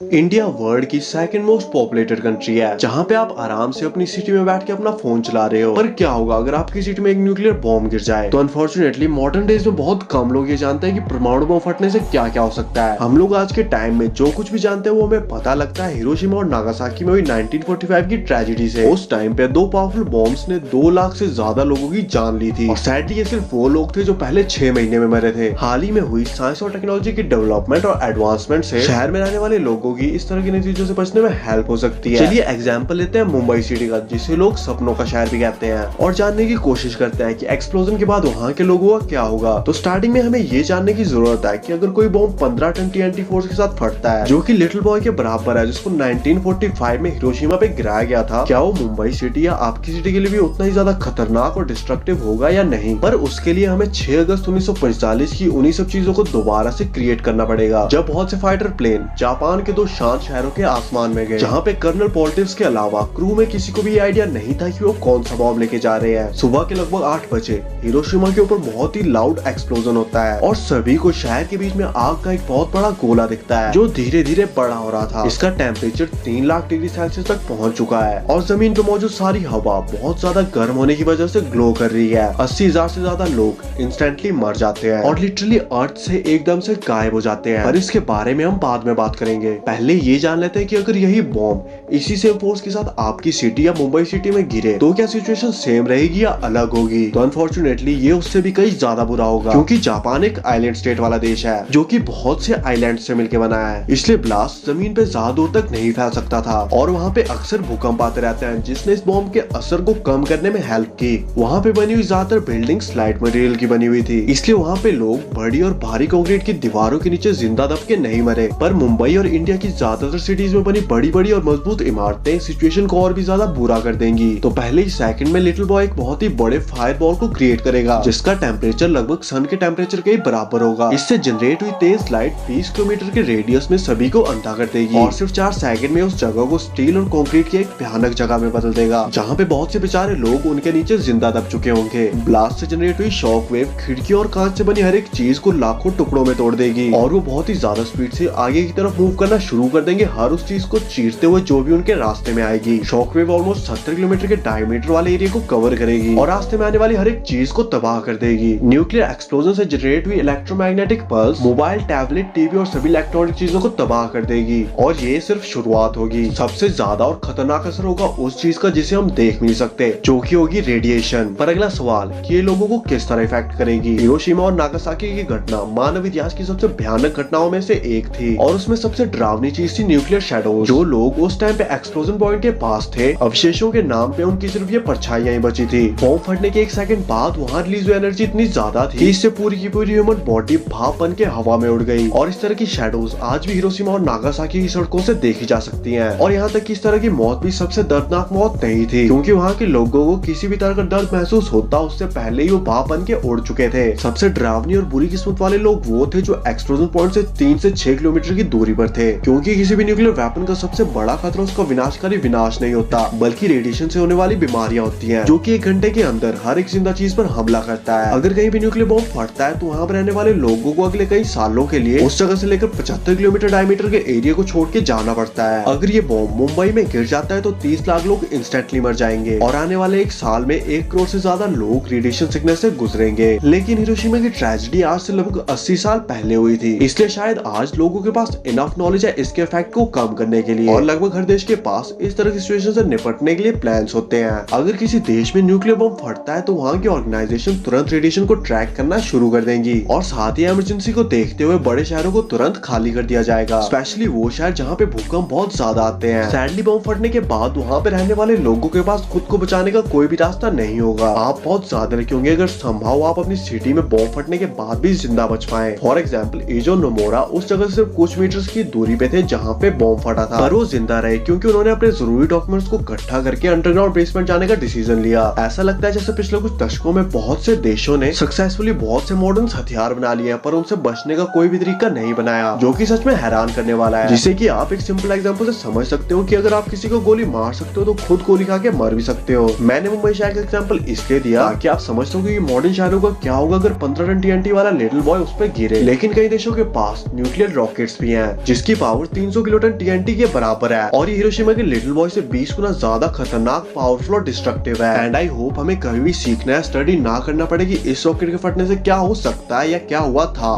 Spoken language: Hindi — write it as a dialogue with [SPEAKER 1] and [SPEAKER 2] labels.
[SPEAKER 1] इंडिया वर्ल्ड की सेकंड मोस्ट पॉपुलेटेड कंट्री है, जहां पे आप आराम से अपनी सिटी में बैठ के अपना फोन चला रहे हो। पर क्या होगा अगर आपकी सिटी में एक न्यूक्लियर बॉम्ब गिर जाए? तो अनफॉर्चुनेटली मॉडर्न डेज में बहुत कम लोग ये जानते हैं कि परमाणु बम फटने से क्या क्या हो सकता है। हम लोग आज के टाइम में जो कुछ भी जानते हैं वो हमें पता लगता है हिरोशिमा और नागासाकी में हुई 1945 की ट्रेजेडी से। उस टाइम पे दो पावरफुल बॉम्ब्स ने 2 लाख से ज्यादा लोगों की जान ली थी और सैडली ये सिर्फ वो लोग थे जो पहले 6 महीने में मरे थे। हाल ही में हुई साइंस और टेक्नोलॉजी की डेवलपमेंट और एडवांसमेंट से शहर में रहने वाले लोगों की इस तरह की चीजों से बचने में हेल्प हो सकती है। चलिए एग्जांपल लेते हैं मुंबई सिटी का, जिसे लोग सपनों का शहर भी कहते हैं, और जानने की कोशिश करते हैं कि एक्सप्लोजन के बाद वहाँ के लोगों का क्या होगा। तो स्टार्टिंग में हमें ये जानने की जरूरत है कि अगर कोई बॉम्ब 15 टन TNT फोर्स के साथ फटता है, जो कि लिटिल बॉय के बराबर है, जिसको 1945 में हिरोशिमा पे गिराया गया था, क्या वो मुंबई सिटी या आपकी सिटी के लिए भी उतना ही ज्यादा खतरनाक और डिस्ट्रक्टिव होगा या नहीं? पर उसके लिए हमें 6 अगस्त 1945 की उन्हीं सब चीजों को दोबारा से क्रिएट करना पड़ेगा, जब बहुत से फाइटर प्लेन जापान के 2 शांत शहरों के आसमान में गए, जहाँ पे कर्नल पॉलिटिक्स के अलावा क्रू में किसी को भी आइडिया नहीं था कि वो कौन सा बॉम्ब लेके जा रहे हैं। सुबह के लगभग 8 बजे हिरोशिमा के ऊपर बहुत ही लाउड एक्सप्लोजन होता है और सभी को शहर के बीच में आग का एक बहुत बड़ा गोला दिखता है, जो धीरे धीरे बड़ा हो रहा था। इसका टेम्परेचर 3 लाख डिग्री सेल्सियस तक पहुंच चुका है और जमीन पे मौजूद सारी हवा बहुत ज्यादा गर्म होने की वजह से ग्लो कर रही है। 80,000 से ज्यादा लोग इंस्टेंटली मर जाते हैं और लिटरली अर्थ से एकदम से गायब हो जाते हैं। पर इसके बारे में हम बाद में बात करेंगे। पहले ये जान लेते हैं कि अगर यही बॉम्ब इसी सेम फोर्स के साथ आपकी सिटी या मुंबई सिटी में गिरे तो क्या सिचुएशन सेम रहेगी या अलग होगी? तो अनफॉर्चुनेटली ये उससे भी कहीं ज्यादा बुरा होगा, क्योंकि जापान एक आइलैंड स्टेट वाला देश है जो कि बहुत से आइलैंड से मिलकर बना है, इसलिए ब्लास्ट जमीन पे ज्यादा दूर तक नहीं फैल सकता था और वहाँ पे अक्सर भूकंप आते रहते हैं, जिसने इस बॉम्ब के असर को कम करने में हेल्प की। वहाँ पे बनी हुई ज्यादातर बिल्डिंग लाइट मटेरियल की बनी हुई थी, इसलिए वहाँ पे लोग बड़ी और भारी कंक्रीट की दीवारों के नीचे जिंदा दब के नहीं मरे। पर मुंबई और इंडिया की ज्यादातर सिटीज में बनी बड़ी बड़ी और मजबूत इमारतें सिचुएशन को और भी ज्यादा बुरा कर देंगी। तो पहले ही सेकंड में लिटिल बॉय एक बहुत ही बड़े फायर बॉल को क्रिएट करेगा, जिसका टेम्परेचर लगभग सन के टेम्परेचर के बराबर होगा। इससे जनरेट हुई तेज लाइट 20 किलोमीटर के रेडियस में सभी को अंधा कर देगी और सिर्फ 4 सेकंड में उस जगह को स्टील और कंक्रीट की एक भयानक जगह में बदल देगा, जहाँ पे बहुत से बेचारे लोग उनके नीचे जिंदा दब चुके होंगे। ब्लास्ट से जनरेट हुई शॉक वेव खिड़की और कांच से बनी हर एक चीज को लाखों टुकड़ों में तोड़ देगी और वो बहुत ही ज्यादा स्पीड से आगे की तरफ मूव करना शुरू कर देंगे, हर उस चीज को चीरते हुए जो भी उनके रास्ते में आएगी। शॉकवेव ऑलमोस्ट 70 किलोमीटर के डायमीटर वाले एरिया को कवर करेगी और रास्ते में आने वाली हर एक चीज को तबाह कर देगी। न्यूक्लियर एक्सप्लोजन से जनरेट हुई electromagnetic pulse mobile, tablet, TV और सभी इलेक्ट्रॉनिक चीजों को तबाह कर देगी और ये सिर्फ शुरुआत होगी। सबसे ज्यादा और खतरनाक असर होगा उस चीज का जिसे हम देख नहीं सकते, जो कि होगी रेडिएशन। पर अगला सवाल कि ये लोगों को किस तरह इफेक्ट करेगी? हिरोशिमा और नागासाकी की घटना मानव इतिहास की सबसे भयानक घटनाओं में से एक थी और उसमें सबसे डरावनी चीज थी न्यूक्लियर शैडोज। जो लोग उस टाइम पे एक्सप्लोजन पॉइंट के पास थे, अवशेषों के नाम पे उनकी सिर्फ ये परछाइयां ही बची थी। बॉम्ब फटने के 1 सेकंड बाद वहाँ रिलीज हुई एनर्जी इतनी ज्यादा थी कि इससे पूरी की पूरी ह्यूमन बॉडी भाप बन के हवा में उड़ गई और इस तरह की शैडोज आज भी हिरोशिमा और नागासाकी की सड़कों से देखी जा सकती हैं। और यहाँ तक कि इस तरह की मौत भी सबसे दर्दनाक मौत नहीं थी, क्योंकि वहाँ के लोगों को किसी भी तरह का दर्द महसूस होता उससे पहले ही वो भाप बन के उड़ चुके थे। सबसे डरावनी और बुरी किस्मत वाले लोग वो थे जो एक्सप्लोजन पॉइंट से 3 से 6 किलोमीटर की दूरी पर थे, क्योंकि किसी भी न्यूक्लियर वेपन का सबसे बड़ा खतरा उसका विनाशकारी विनाश नहीं होता, बल्कि रेडिएशन से होने वाली बीमारियां होती हैं, जो कि 1 घंटे के अंदर हर एक जिंदा चीज पर हमला करता है। अगर कहीं भी न्यूक्लियर बॉम्ब फटता है तो वहाँ पर रहने वाले लोगों को अगले कई सालों के लिए उस जगह से लेकर 75 किलोमीटर डायमीटर के एरिया को छोड़ के जाना पड़ता है। अगर ये बॉम्ब मुंबई में गिर जाता है तो 30 लाख लोग इंस्टेंटली मर जाएंगे और आने वाले 1 साल में 1 करोड़ से ज्यादा लोग रेडिएशन सिकनेस से गुजरेंगे। लेकिन हिरोशिमा की ट्रेजेडी आज से लगभग 80 साल पहले हुई थी, इसलिए शायद आज लोगों के पास इनफ नॉलेज है इसके इफेक्ट को कम करने के लिए और लगभग हर देश के पास इस तरह की सिचुएशन से निपटने के लिए प्लान्स होते हैं। अगर किसी देश में न्यूक्लियर बम फटता है तो वहाँ की ऑर्गेनाइजेशन तुरंत रेडिएशन को ट्रैक करना शुरू कर देंगी और साथ ही इमरजेंसी को देखते हुए बड़े शहरों को तुरंत खाली कर दिया जाएगा, स्पेशली वो शहर जहाँ पे भूकंप बहुत ज्यादा आते हैं। सैडली बम फटने के बाद वहाँ पे रहने वाले लोगों के पास खुद को बचाने का कोई भी रास्ता नहीं होगा। आप बहुत ज्यादा लकी होंगे अगर संभव आप अपनी सिटी में बम फटने के बाद भी जिंदा बच पाए। फॉर एग्जाम्पल एजो नोमोरा उस जगह से सिर्फ कुछ मीटर्स की दूरी पे थे जहाँ पे बम फटा था, पर वो जिंदा रहे क्योंकि उन्होंने अपने जरूरी डॉक्यूमेंट्स को इकट्ठा करके अंडरग्राउंड बेसमेंट जाने का डिसीजन लिया। ऐसा लगता है जैसे पिछले कुछ दशकों में बहुत से देशों ने सक्सेसफुली बहुत से मॉडर्न हथियार बना लिए, पर उनसे बचने का कोई भी तरीका नहीं बनाया, जो कि सच में हैरान करने वाला है। जिसे कि आप एक सिंपल एग्जांपल से समझ सकते हो कि अगर आप किसी को गोली मार सकते हो तो खुद गोली खा के मर भी सकते हो। मैंने मुंबई शहर का एग्जांपल इसलिए दिया कि आप समझ सको कि मॉडर्न शहरों का क्या होगा अगर 15 टन TNT वाला लिटिल बॉय उस पर गिरे। लेकिन कई देशों के पास न्यूक्लियर रॉकेट्स भी हैं जिसकी पावर 300 किलोटन TNT के बराबर है और ये हिरोशिमा के लिटिल बॉय से 20 गुना ज्यादा खतरनाक, पावरफुल और डिस्ट्रक्टिव है। एंड आई होप हमें कभी भी सीखना है, स्टडी ना करना पड़ेगी इस रॉकेट के फटने से क्या हो सकता है या क्या हुआ था।